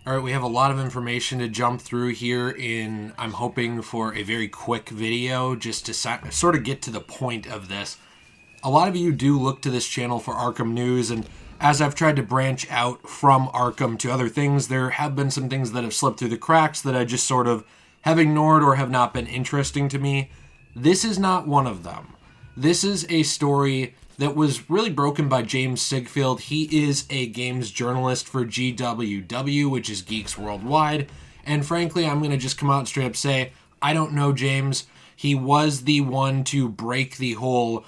All right, we have a lot of information to jump through here I'm hoping for a very quick video just to sort of get to the point of this. A lot of you do look to this channel for Arkham news, and as I've tried to branch out from Arkham to other things, there have been some things that have slipped through the cracks that I just sort of have ignored or have not been interesting to me. This is not one of them. This is a story that was really broken by James Sigfield. He is a games journalist for GWW, which is Geeks Worldwide. And frankly, I'm going to just come out and straight up say, I don't know James. He was the one to break the whole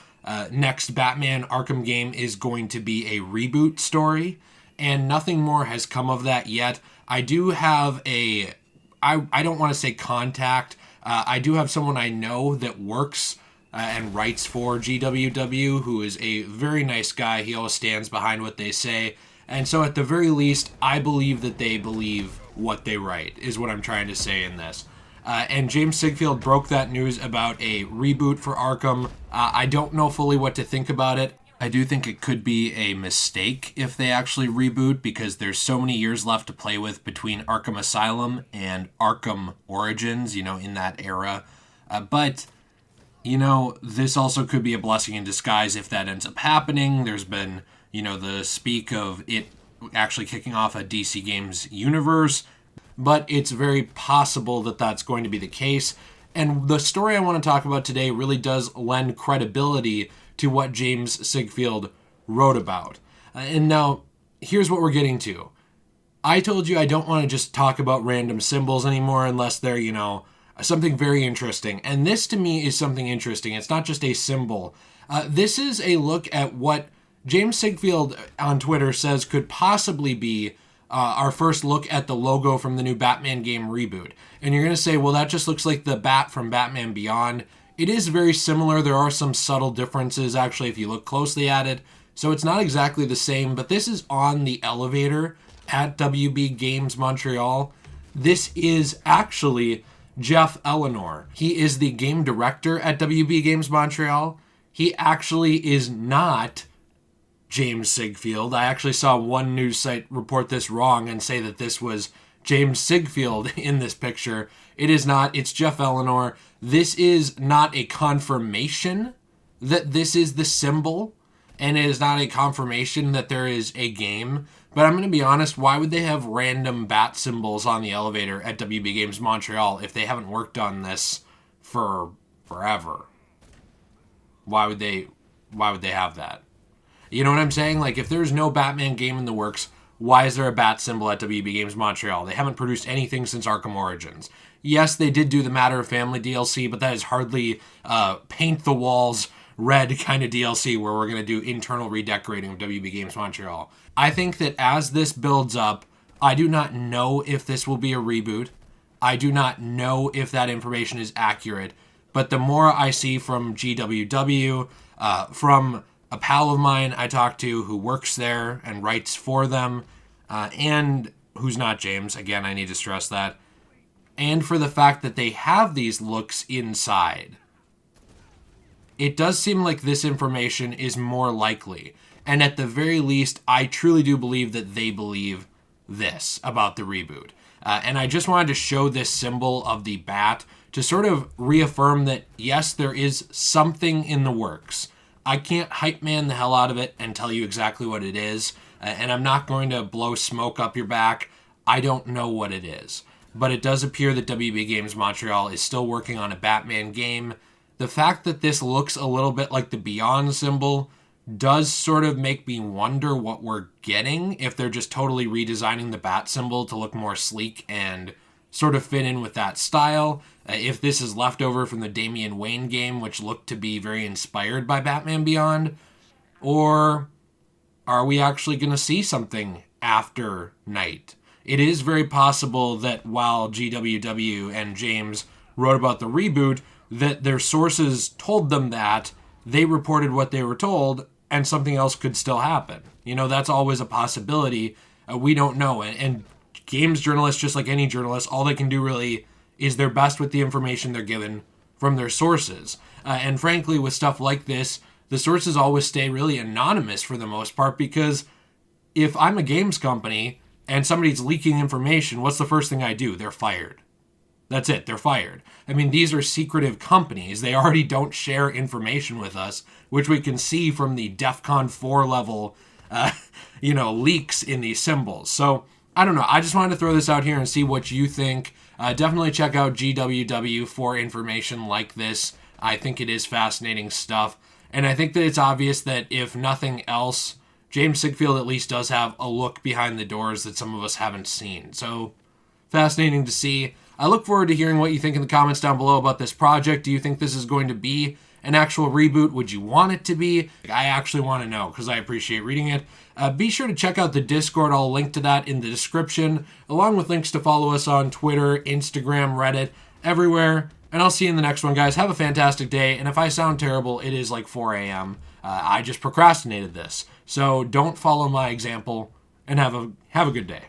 next Batman Arkham game is going to be a reboot story. And nothing more has come of that yet. I do have I don't want to say contact. I do have someone I know that works and writes for GWW, who is a very nice guy. He always stands behind what they say. And so at the very least, I believe that they believe what they write, is what I'm trying to say in this. And James Sigfield broke that news about a reboot for Arkham. I don't know fully what to think about it. I do think it could be a mistake if they actually reboot, because there's so many years left to play with between Arkham Asylum and Arkham Origins, in that era. But this also could be a blessing in disguise if that ends up happening. There's been, the speak of it actually kicking off a DC Games universe, but it's very possible that that's going to be the case. And the story I want to talk about today really does lend credibility to what James Sigfield wrote about. And now, here's what we're getting to. I told you I don't want to just talk about random symbols anymore unless they're, something very interesting. And this to me is something interesting. It's not just a symbol. This is a look at what James Sigfield on Twitter says could possibly be our first look at the logo from the new Batman game reboot. And you're going to say, well, that just looks like the bat from Batman Beyond. It is very similar. There are some subtle differences, actually, if you look closely at it. So it's not exactly the same, but this is on the elevator at WB Games Montreal. This is actually Jeff Eleanor. He is the game director at WB Games Montreal. He actually is not James Sigfield. I actually saw one news site report this wrong and say that this was James Sigfield in this picture. It is not. It's Jeff Eleanor. This is not a confirmation that this is the symbol, and it is not a confirmation that there is a game. But I'm going to be honest, why would they have random bat symbols on the elevator at WB Games Montreal if they haven't worked on this for forever? Why would they have that? You know what I'm saying? Like, if there's no Batman game in the works, why is there a bat symbol at WB Games Montreal? They haven't produced anything since Arkham Origins. Yes, they did do the Matter of Family DLC, but that is hardly paint the walls red kind of DLC where we're going to do internal redecorating of WB Games Montreal. I think that as this builds up, I do not know if this will be a reboot. I do not know if that information is accurate. But the more I see from GWW, from a pal of mine I talked to who works there and writes for them, and who's not James, again, I need to stress that, and for the fact that they have these looks inside, it does seem like this information is more likely. And at the very least, I truly do believe that they believe this about the reboot. And I just wanted to show this symbol of the bat to sort of reaffirm that, yes, there is something in the works. I can't hype man the hell out of it and tell you exactly what it is. And I'm not going to blow smoke up your back. I don't know what it is. But it does appear that WB Games Montreal is still working on a Batman game. The fact that this looks a little bit like the Beyond symbol does sort of make me wonder what we're getting, if they're just totally redesigning the bat symbol to look more sleek and sort of fit in with that style. If this is leftover from the Damian Wayne game, which looked to be very inspired by Batman Beyond, or are we actually going to see something after Night? It is very possible that while GWW and James wrote about the reboot, that their sources told them that, they reported what they were told, and something else could still happen. That's always a possibility. We don't know. And games journalists, just like any journalist, all they can do really is their best with the information they're given from their sources. And frankly, with stuff like this, the sources always stay really anonymous for the most part, because if I'm a games company and somebody's leaking information, what's the first thing I do? They're fired. That's it. They're fired. I mean, these are secretive companies. They already don't share information with us, which we can see from the DEFCON 4 level, leaks in these symbols. So I don't know. I just wanted to throw this out here and see what you think. Definitely check out GWW for information like this. I think it is fascinating stuff. And I think that it's obvious that if nothing else, James Sigfield at least does have a look behind the doors that some of us haven't seen. So fascinating to see. I look forward to hearing what you think in the comments down below about this project. Do you think this is going to be an actual reboot? Would you want it to be? I actually want to know because I appreciate reading it. Be sure to check out the Discord. I'll link to that in the description, along with links to follow us on Twitter, Instagram, Reddit, everywhere. And I'll see you in the next one, guys. Have a fantastic day. And if I sound terrible, it is like 4 a.m. I just procrastinated this. So don't follow my example and have a good day.